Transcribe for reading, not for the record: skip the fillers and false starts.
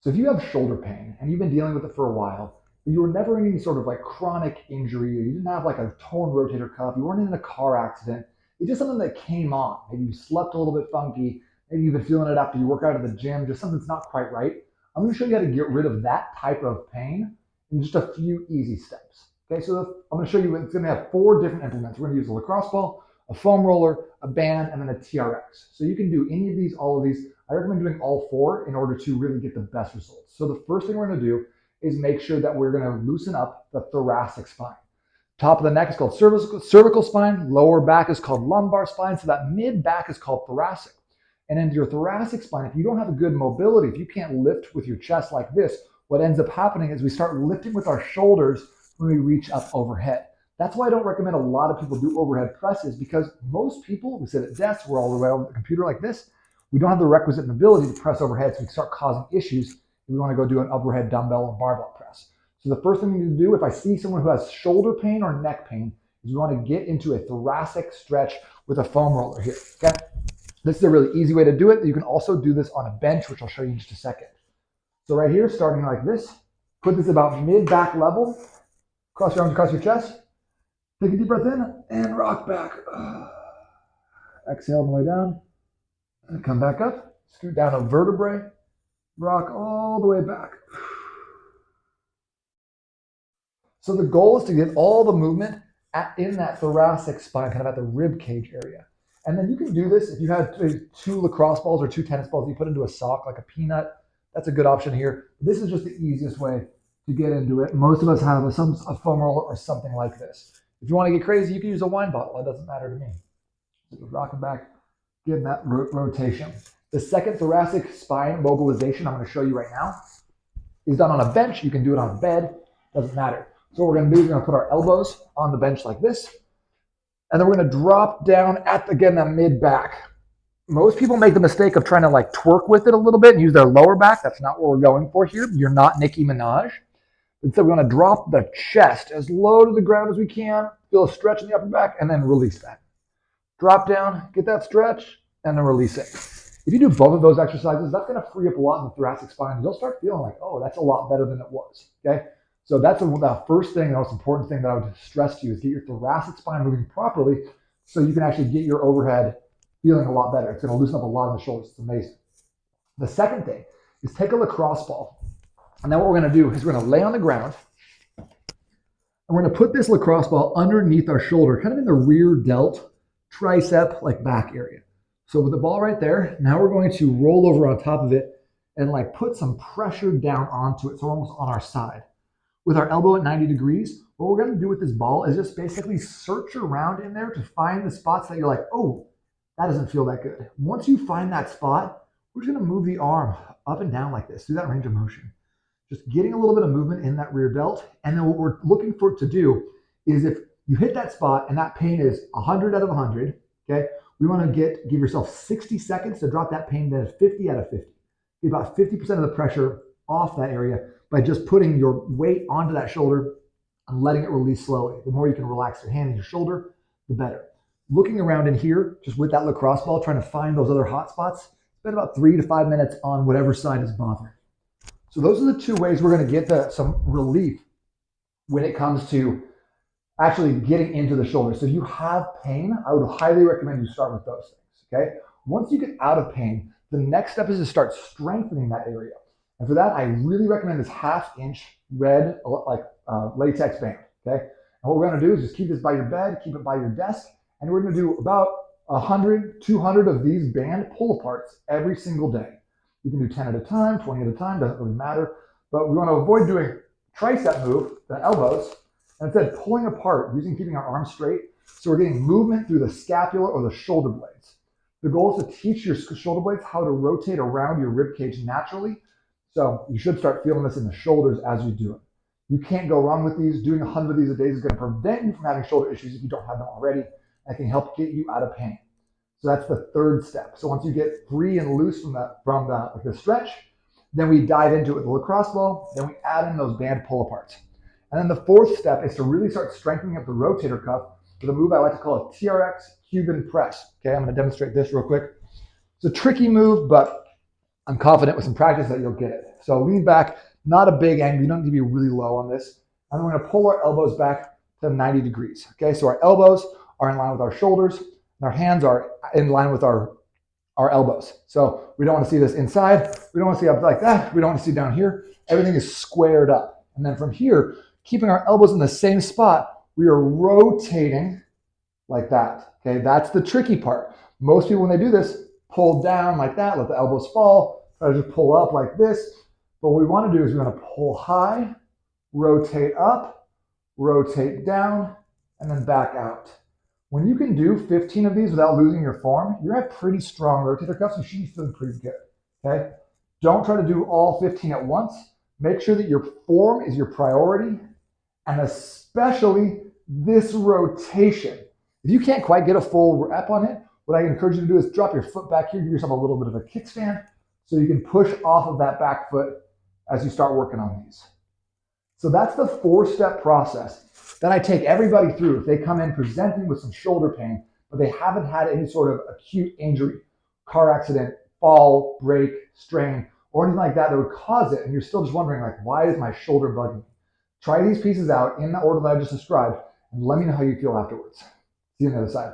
So if you have shoulder pain and you've been dealing with it for a while, but you were never in any sort of like chronic injury, or you didn't have like a torn rotator cuff, you weren't in a car accident, it's just something that came on. Maybe you slept a little bit funky, maybe you've been feeling it after you work out at the gym, just something's not quite right. I'm going to show you how to get rid of that type of pain in just a few easy steps. Okay, so I'm going to show you, it's going to have 4 different implements. We're going to use a lacrosse ball, a foam roller, a band, and then a TRX. So you can do any of these, all of these. I recommend doing all 4 in order to really get the best results. So the first thing we're going to do is make sure that we're going to loosen up the thoracic spine. Top of the neck is called cervical spine. Lower back is called lumbar spine. So that mid back is called thoracic. And in your thoracic spine, if you don't have a good mobility, if you can't lift with your chest like this, what ends up happening is we start lifting with our shoulders when we reach up overhead. That's why I don't recommend a lot of people do overhead presses, because most people, we sit at desks, we're all the way over the computer like this, we don't have the requisite mobility to press overhead, so we start causing issues if we want to go do an overhead dumbbell or barbell press. So the first thing we need to do, if I see someone who has shoulder pain or neck pain, is we want to get into a thoracic stretch with a foam roller here, okay? This is a really easy way to do it. You can also do this on a bench, which I'll show you in just a second. So right here, starting like this, put this about mid-back level, cross your arms across your chest, take a deep breath in, and rock back. Exhale on the way down, and come back up, scoot down a vertebrae, rock all the way back. So the goal is to get all the movement in that thoracic spine, kind of at the rib cage area. And then you can do this if you have 2 lacrosse balls or 2 tennis balls you put into a sock like a peanut. That's a good option here. This is just the easiest way to get into it. Most of us have a foam roller or something like this. If you want to get crazy, you can use a wine bottle. It doesn't matter to me. So just rocking back, getting that rotation. The second thoracic spine mobilization I'm going to show you right now is done on a bench. You can do it on a bed. Doesn't matter. So what we're going to do is we're going to put our elbows on the bench like this. And then we're going to drop down at, again, that mid back. Most people make the mistake of trying to like twerk with it a little bit and use their lower back. That's not what we're going for here. You're not Nicki Minaj. Instead, we're going to drop the chest as low to the ground as we can, feel a stretch in the upper back, and then release that. Drop down, get that stretch, and then release it. If you do both of those exercises, that's going to free up a lot in the thoracic spine. You'll start feeling like, oh, that's a lot better than it was, okay? So that's the first thing, the most important thing that I would stress to you is get your thoracic spine moving properly so you can actually get your overhead feeling a lot better. It's going to loosen up a lot in the shoulders. It's amazing. The second thing is take a lacrosse ball. And then what we're going to do is we're going to lay on the ground and we're going to put this lacrosse ball underneath our shoulder, kind of in the rear delt, tricep, like back area. So with the ball right there, now we're going to roll over on top of it and like put some pressure down onto it. So we're almost on our side. With our elbow at 90 degrees, what we're going to do with this ball is just basically search around in there to find the spots that you're like, oh, that doesn't feel that good. Once you find that spot, we're just going to move the arm up and down like this, through that range of motion. Just getting a little bit of movement in that rear delt. And then what we're looking for it to do is if you hit that spot and that pain is 100 out of 100, okay, we want to give yourself 60 seconds to drop that pain down to 50 out of 50. Get about 50% of the pressure off that area by just putting your weight onto that shoulder and letting it release slowly. The more you can relax your hand and your shoulder, the better. Looking around in here, just with that lacrosse ball, trying to find those other hot spots, spend about 3 to 5 minutes on whatever side is bothering. So those are the 2 ways we're going to get some relief when it comes to actually getting into the shoulder. So if you have pain, I would highly recommend you start with those things, okay? Once you get out of pain, the next step is to start strengthening that area. And for that, I really recommend this 1/2 inch red latex band, okay? And what we're going to do is just keep this by your bed, keep it by your desk, and we're going to do about 100, 200 of these band pull aparts every single day. You can do 10 at a time, 20 at a time, doesn't really matter. But we want to avoid doing tricep move, the elbows, and instead pulling apart, keeping our arms straight. So we're getting movement through the scapula or the shoulder blades. The goal is to teach your shoulder blades how to rotate around your rib cage naturally. So you should start feeling this in the shoulders as you do it. You can't go wrong with these. Doing 100 of these a day is going to prevent you from having shoulder issues if you don't have them already. And can help get you out of pain. So that's the 3rd step. So once you get free and loose from the stretch, then we dive into it with the lacrosse ball. Then we add in those band pull aparts. And then the 4th step is to really start strengthening up the rotator cuff with a move I like to call a TRX Cuban press. Okay, I'm going to demonstrate this real quick. It's a tricky move, but I'm confident with some practice that you'll get it. So lean back, not a big angle. You don't need to be really low on this. And then we're going to pull our elbows back to 90 degrees. Okay, so our elbows are in line with our shoulders, and our hands are in line with our elbows. So we don't want to see this inside. We don't want to see up like that. We don't want to see down here. Everything is squared up. And then from here, keeping our elbows in the same spot, we are rotating like that. Okay, that's the tricky part. Most people, when they do this, pull down like that, let the elbows fall, try to just pull up like this. But what we want to do is we want to pull high, rotate up, rotate down, and then back out. When you can do 15 of these without losing your form, you're at pretty strong rotator cuffs. You should be feeling pretty good. Okay? Don't try to do all 15 at once. Make sure that your form is your priority, and especially this rotation. If you can't quite get a full rep on it, what I encourage you to do is drop your foot back here, give yourself a little bit of a kickstand so you can push off of that back foot as you start working on these. So that's the 4-step process that I take everybody through if they come in presenting with some shoulder pain, but they haven't had any sort of acute injury, car accident, fall, break, strain, or anything like that that would cause it, and you're still just wondering, like, why is my shoulder bugging me? Try these pieces out in the order that I just described, and let me know how you feel afterwards. See you on the other side.